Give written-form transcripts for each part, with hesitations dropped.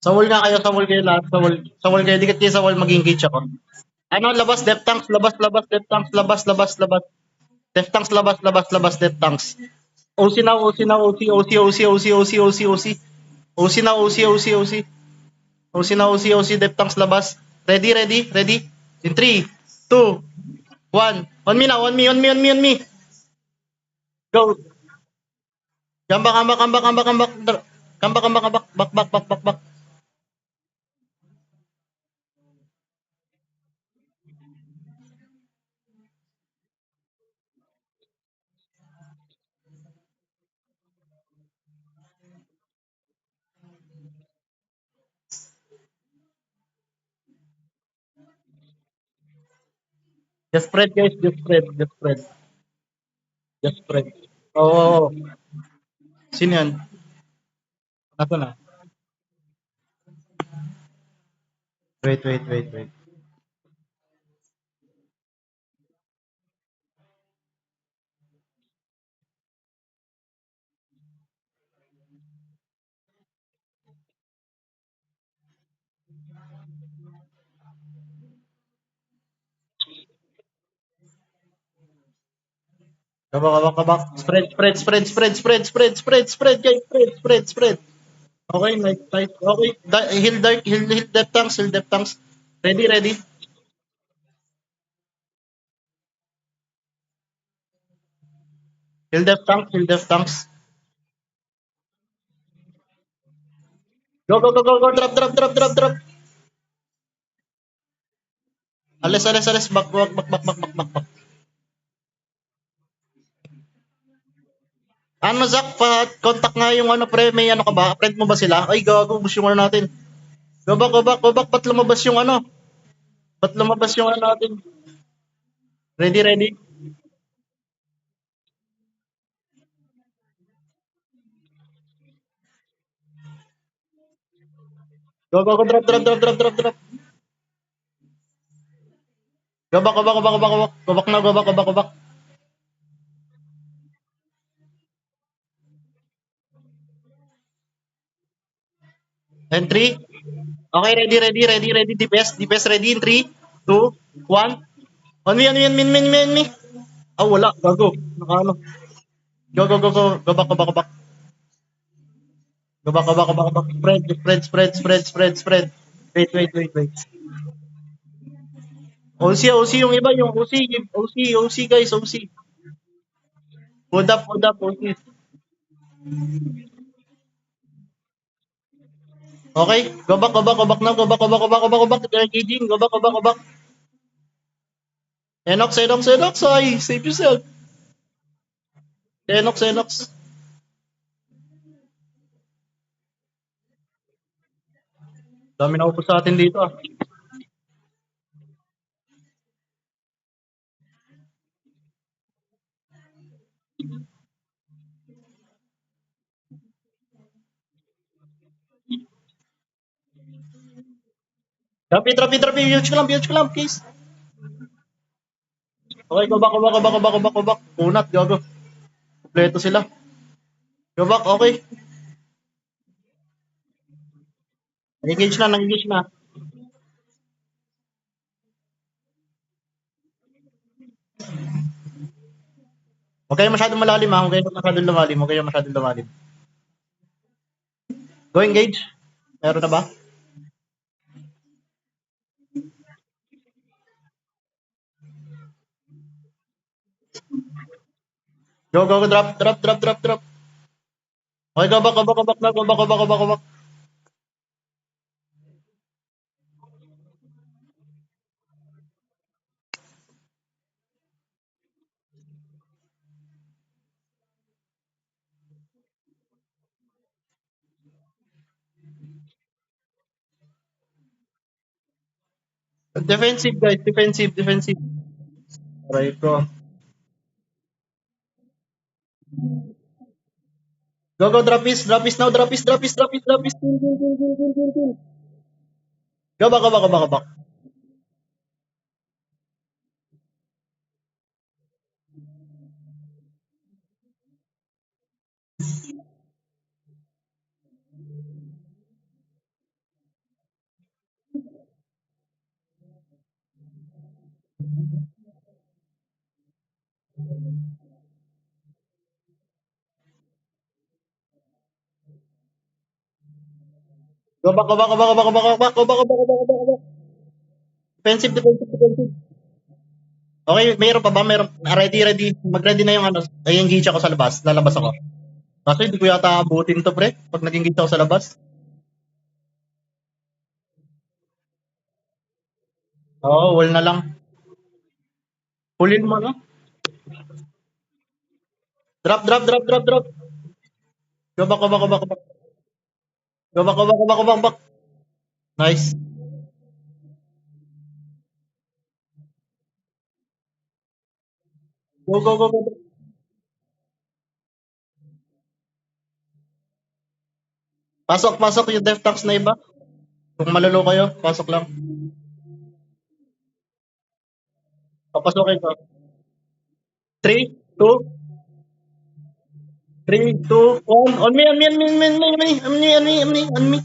Sa wall nga kayo, sa wall kayo lahat. Sa wall kayo, dikit kayo sa wall, mag-engage ako. Ano, labas, depth tanks, labas, labas, depth tanks, labas, labas, labas. Depth tanks, labas, labas, labas, depth tanks. OC now, OC now, OC, OC, OC, OC, OC, OC, OC. OC now, OC, OC, OC. OC now, OC, OC, depth tanks, labas. Ready, ready, ready. In 3, 2, 1. On me now, on me, on me, on me, on me. Go. Come back, come back, come back, come back, come back. Come back, come back, come back, back, back, back, back, back. Just spread, guys, just spread, just spread. Just spread. Oo. Sino yan? Ako na. Wait, wait, wait, wait. Kabak, kabak, kabak. Spread, spread, spread, spread, spread, spread, spread, spread, guys, spread, spread, spread. Okay, nice, tight. Okay, heal dark, heal depth tanks, heal depth tanks. Ready, ready. Heal depth tanks, heal depth tanks. Go, go, go, go, go, drop, drop, drop, drop, drop. Alis, alis, alis, back, back, back, back, back, back, back, back. Ano, Zach, pa-contact nga yung ano, pre, may ano ka ba? Friend mo ba sila? Ay, gago, gusto yung ano natin. Go back, go back, go back, ba't lumabas yung ano? Ba't lumabas yung ano natin? Ready, ready. Go, go, go, drop, drop, drop, drop, drop, drop. Go back, go back, go back, go back, go back. Go back na, go back, go back, go back. And 3. Okay, ready, ready, ready, ready. DPS ready in 3, 2, 1. On me, on me, on me, on me, on me, on me. Ah, wala. Gago. Nakaano. Go, go, go, go. Go back, go back, go back. Go back, go back, go back, go back. Spread, spread, spread, spread, spread. Wait, wait, wait, wait. OC, OC yung iba, yung OC, OC, OC guys, OC. Hold up, OC. Okay, go back, go back, go back now, go back, go back, go back, go back, go back. They're engaging. Go back, go back, go back. Enox, Enox, Enox. Ay, save yourself. Enox, Enox. Dami na upo sa atin dito ah. Drop it. Huge ko lang, please. Okay, go back, go back, go back, go back, go back, go back. Punat, gago. Kompleto sila. Go back, okay. Nag-engage na. Huwag kayo masyadong malalim ha. Huwag kayo masyadong lumalim. Huwag kayo masyadong lumalim. Go engage. Meron na ba? Go, go, go. Drop, drop, drop, drop, drop. Okay, go back, go back, go back na. Go back, go back, go back, go back. Defensive guys, defensive, defensive. Right ko. Go, go, drop is now, drop is. Kill. Go back, go back, go back, go back. Go back, go back, go back, go back, go back, go back, go back, go back, go back, go back. Defensive, defensive, defensive. Okay, mayroon pa ba? Mayroon. Ready, ready. Mag-ready na yung ano. Ay, engage ako sa labas. Lalabas ako. Kasi hindi ko yata abutin to, pre. Pag nag-engage ako sa labas. Oo, wall na lang. Pulin mo, no? Drop, drop, drop, drop, drop. Go back, go back, go back, go back. Go back, go back, go back, go back, go back. Nice. Go, go, go, go. Go. Pasok, pasok yung death tanks na iba. Kung malolo kayo, pasok lang. Papasokin ko. 3, 2, 3, 2, 1. On me, on me, on me, on me, on me, on me, on me, on me, on me, on me.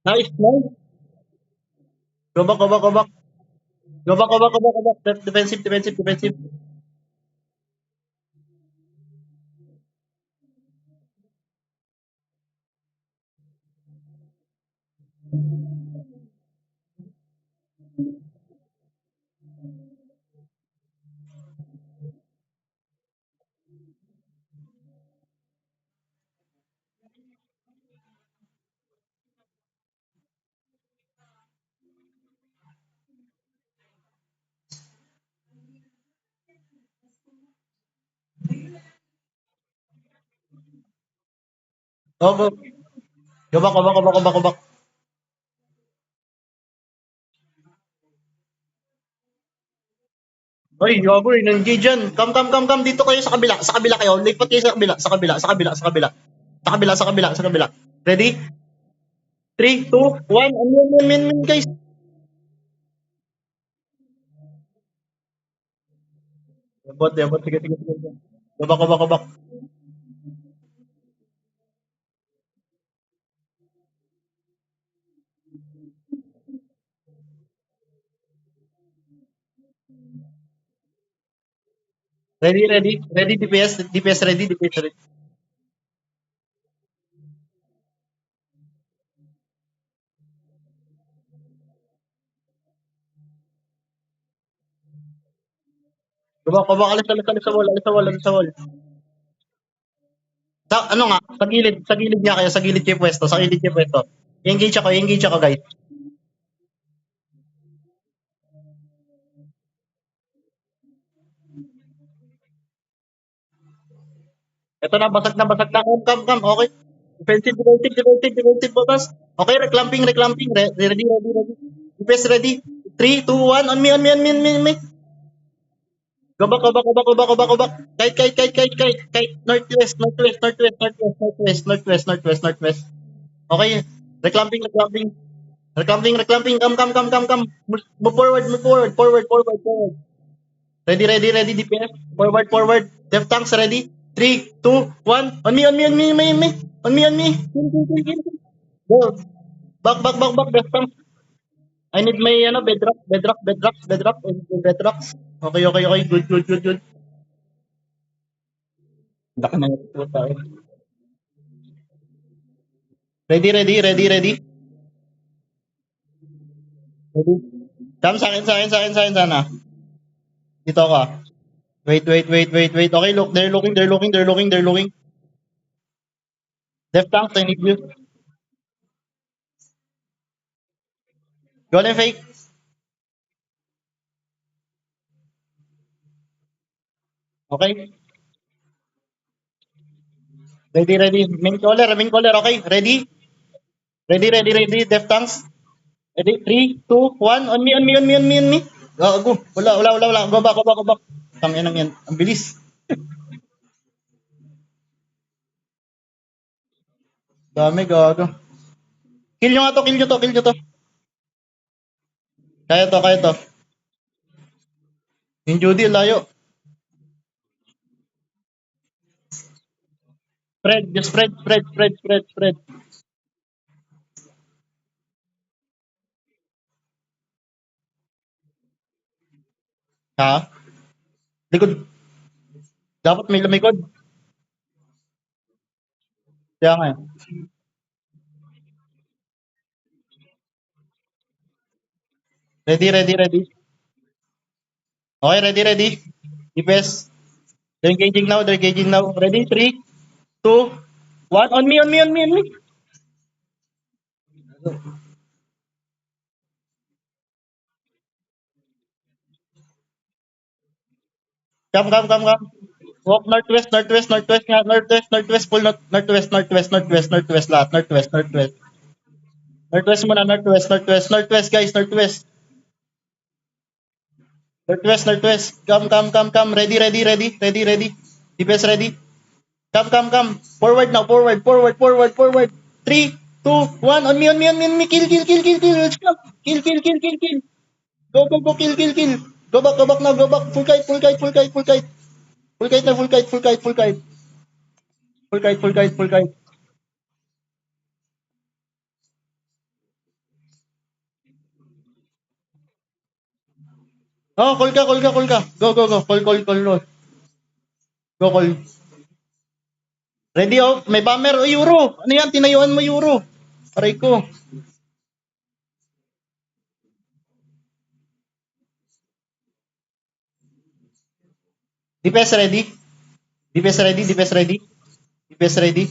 Nice, nice. Go back, go back, go back. Go back, go back, go back, go back. Defensive, defensive, defensive. Go, go. Go back, go back, go back, go back, go back. Ay, gago, in-engage dyan. Come, come, come, come. Dito kayo sa kabila. Sa kabila kayo. Lipat kayo sa kabila. Sa kabila, sa kabila, sa kabila. Sa kabila, sa kabila, sa kabila. Ready? 3, 2, 1. Amin, guys. Yabot, yabot. Sige, sige, sige. Go back, go back, go back. Ready, ready. Ready, DPS. DPS ready, DPS ready. Go back, go back. Alis, alis, alis sa wall. Alis sa wall, alis sa wall. Sa, ano nga, sa gilid niya kayo, sa gilid kayo pwesto, sa gilid kayo pwesto. I-engage ako, guys. Ito na, basag na, basag na. Come, come, come. Okay. Defensive, defensive, defensive, defensive, botas. Okay, reclamping, reclamping. Ready, ready, ready. Defense ready. 3, 2, 1. On me, on me, on me, on me, on me. Go back, go back, go back, go back, go back, go back. Kite, kite, kite, kite, kite, kite. Northwest, northwest, northwest, northwest, northwest, northwest, northwest, northwest. Okay. Reclamping, reclamping. Reclamping, reclamping. Come, come, come, come, come. Move forward, move forward, forward, forward, forward. Ready, ready, ready, DPS. Forward, forward. Left tanks ready. 3, 2, 1. On me, on me, on me, on me, on me. On me, on me. Kill, kill, kill, kill. Go. Back, back, back, back. Left tanks. I need my ano, bedrock, bedrock, bedrock, bedrock, bedrocks. Okay, okay, okay. Good, good, good, good. Laki na yung puta. Ready, ready, ready, ready. Ready. Come sa akin, sa akin, sa akin, sa akin, sana. Dito ka. Wait, wait, wait, wait, wait. Okay, look. They're looking, they're looking, they're looking, they're looking. Left tanks, I need you. Golden fake. Okay. Ready, ready. Main caller, okay. Ready? Ready, ready, ready. Left tanks. Ready? 3, 2, 1. On me, on me, on me, on me, on me. Go. Wala, wala, wala, wala. Go back, go back, go back. Tangin lang yan. Ang bilis. Dami, gago. Kill nyo nga to, kill nyo to, kill nyo to. Kaya to, kaya to. Yung Judy, layo. Spread, just spread, spread, spread, spread, spread. Ha? Likod. Dapat may lumikod. Kaya nga. Ready, ready, ready. Okay, ready, ready. DPS. They're engaging now, they're engaging now. Ready, 3, 2, 1. On me, on me, on me, on me. Come, come, come, come. Walk northwest, northwest, northwest, nga, northwest, northwest, full northwest, northwest, northwest, northwest, lahat, northwest, northwest. Northwest muna, northwest, northwest, northwest, guys, northwest. Northwest, northwest. Come, come, come, come. Ready, ready, ready, ready, ready. DPS ready. Come, come, come. Forward now, forward, forward, forward, forward. 3, 2, 1. On me, on me, on me, on me. Kill, kill, kill, kill, kill. Let's go. Kill, kill, kill, kill, kill. Go, go, go, kill, kill, kill. Go back now, go back. Full kite, full kite, full kite, full kite. Full kite na, full kite, full kite, full kite. Full kite, full kite, full kite. Oh, call ka, call ka, call ka. Go, go, go. Call, call, call, call. Go, call. Ready, oh. May bomber. Oh, Euro. Ano yan? Tinayuan mo, Euro. Aray ko. DPS ready. DPS ready, DPS ready. DPS ready.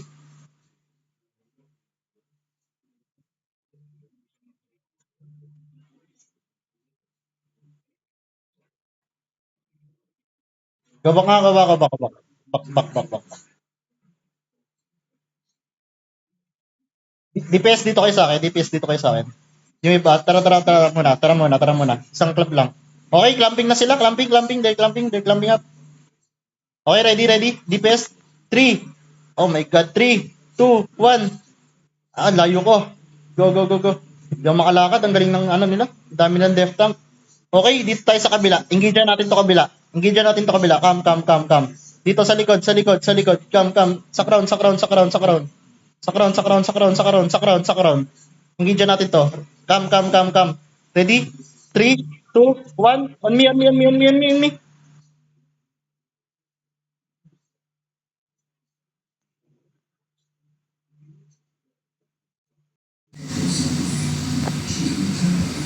Go back nga, go back, go back, go back. Back, back, back, back. DPS dito kayo sa akin, DPS dito kayo sa akin. Yung iba, tara muna, tara muna. Isang club lang. Okay, clamping na sila, clamping, clamping, they're clamping up. Okay, ready, ready. DPS, 3. Oh my god, 3, 2, 1. Ah, layo ko. Go, go, go, go. Hindi ako makalakad, ang galing ng ano nila. Dami ng death tank. Okay, dito tayo sa kabila. Engage natin to kabila. Engage natin to kabila. Come, come, come, come. Dito sa likod, sa likod, sa likod. Come, come. Sa crown, sa crown, sa crown, sa crown. Sa crown, sa crown, sa crown, sa crown, sa crown, sa crown. Engage natin to. Come, come, come, come. Ready? 3, 2, 1. On me, on me, on me, on me, on me, on me.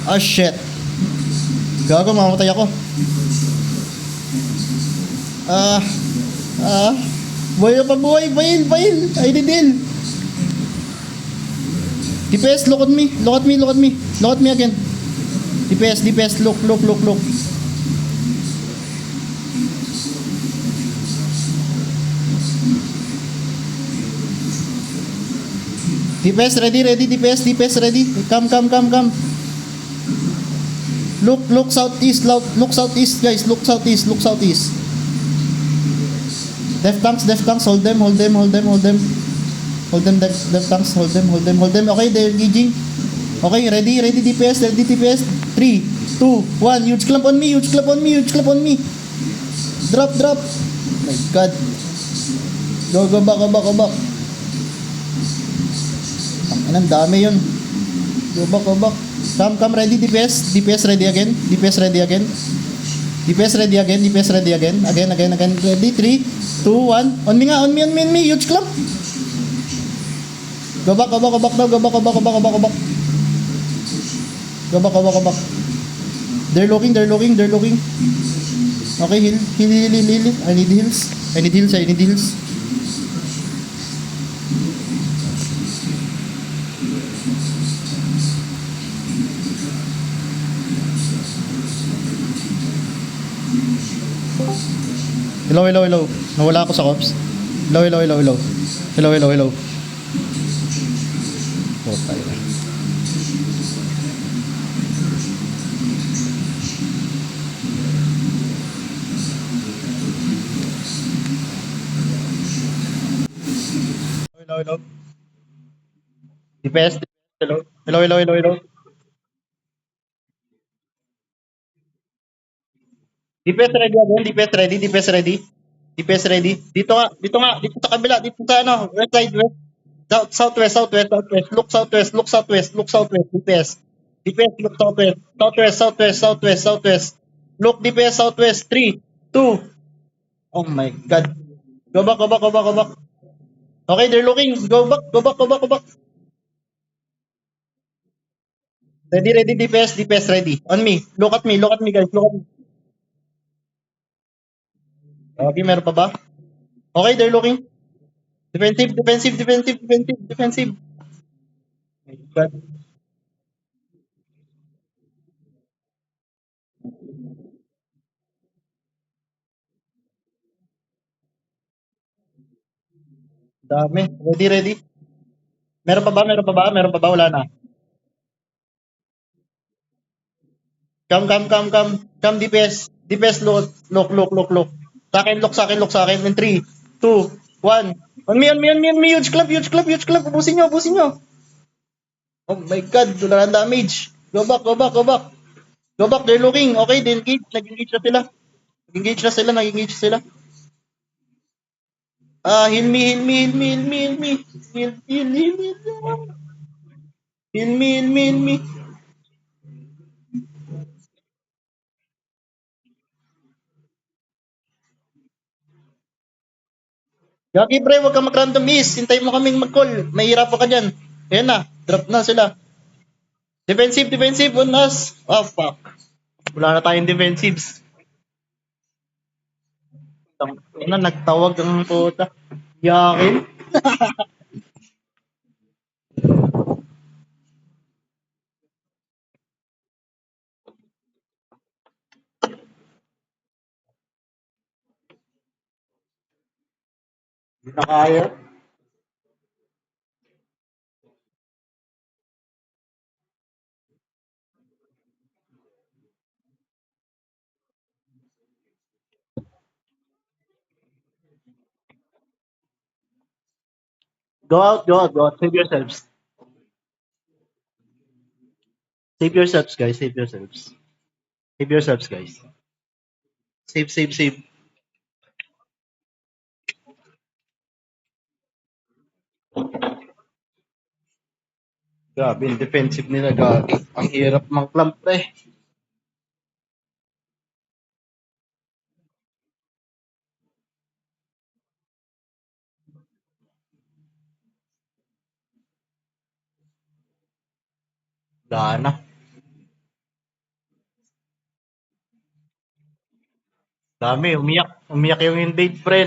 Ah, shit. Gago, mamamatay ako. Ah, ah. Buhay pa buhay. Bail, bail. I need heal. DPS, look at me. Look at me, look at me. Look at me again. DPS, DPS, look, look, look, look. DPS ready, ready, DPS, DPS ready. Come, come, come, come. Look, look southeast, look southeast, guys. Look southeast, look southeast. Def tanks, hold them, hold them, hold them, hold them. Hold them, def tanks, hold them, hold them, hold them. Okay, they're engaging. Okay, ready, ready, DPS, ready, DPS. 3, 2, 1. Huge clump on me, huge clump on me, huge clump on me. Drop, drop. Oh my god. Go, go back, go back, go back. Ang dami yun. Go back, go back. Come, come, ready, DPS. DPS ready again. DPS ready again. DPS ready again. DPS ready again. Again, again, again. Ready, 3, 2, 1. On me nga, on me, on me, on me. Huge clump. Go back, go back, go back now. Go back, go back, go back, go back, go back. Go back, go back, go back. They're looking, they're looking, they're looking. Okay, heal, heal, heal, heal, heal. I need heals. I need heals, I need heals. Hello, hello, hello. Nawala ako sa cops. Hello, hello, hello, hello. Hello, hello, hello. Oh, tayo na. Hello, hello. DPS. Hello. Hello, hello, hello, hello. DPS ready again. DPS ready. DPS ready. DPS ready. Dito nga. Dito nga. Dito sa kabila. Dito sa ano. West side. West. South, southwest. Southwest. Southwest. Look southwest. Look southwest. Look southwest. DPS. DPS. Look southwest. Southwest. Southwest. Southwest. Southwest. Look DPS. Southwest. 3, 2. Oh my God. Go back. Go back. Go back. Go back. Okay, they're looking. Go back. Go back. Go back. Go back. Ready, ready, DPS, DPS, ready. On me. Look at me, guys. Look at me. Okay, meron pa ba? Okay, they're looking. Defensive, defensive, defensive, defensive, defensive. God, dami. Ready, ready. Meron pa ba? Meron pa ba? Meron pa ba? Wala na. Come. Come, DPS. DPS, look. Sa akin, look sa akin. In 3, 2, 1. On me. Huge club, huge club, huge club. Ubusin nyo, ubusin nyo. Oh my God, wala na damage. Go back. Go back, they're looking. Okay, they engage. Nag-engage na sila. Nag-engage na sila. Heal me. Heal me. Gagi pre, huwag ka mag-random miss. Hintayin mo kaming mag-call. Mahirapan ka dyan. Ayan na, drop na sila. Defensive on us. Oh, fuck. Wala na tayong defensives. Ano, nagtawag ang puta. Yakin. Hindi na kaya. Go out. Save yourselves. Save yourselves, guys. Save yourselves, guys. Save. Grabe, yung defensive nila, gagi. Ang hirap mang clamp, pre. Wala na. Dami, umiyak. Umiyak yung invade, pre.